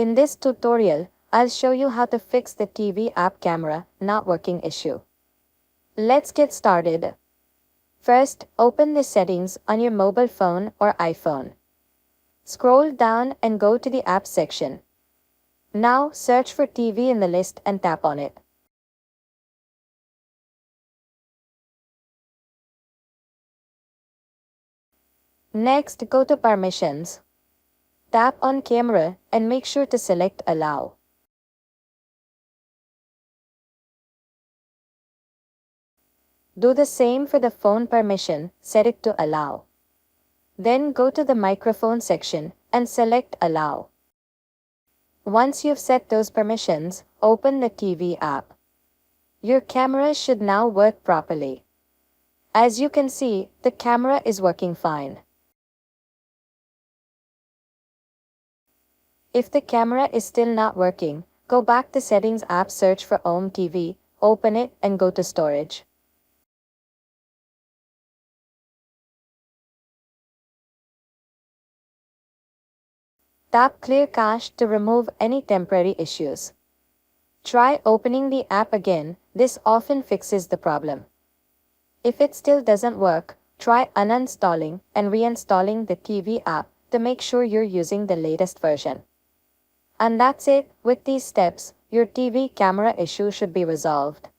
In this tutorial, I'll show you how to fix the TV app camera not working issue. Let's get started. First, open the settings on your mobile phone or iPhone. Scroll down and go to the app section. Now, search for TV in the list and tap on it. Next, go to Permissions. Tap on Camera and make sure to select Allow. Do the same for the phone permission, set it to Allow. Then go to the microphone section and select Allow. Once you've set those permissions, open the TV app. Your camera should now work properly. As you can see, the camera is working fine. If the camera is still not working, go back to Settings app, search for Ome TV, open it and go to Storage. Tap Clear Cache to remove any temporary issues. Try opening the app again, this often fixes the problem. If it still doesn't work, try uninstalling and reinstalling the TV app to make sure you're using the latest version. And that's it. With these steps, your TV camera issue should be resolved.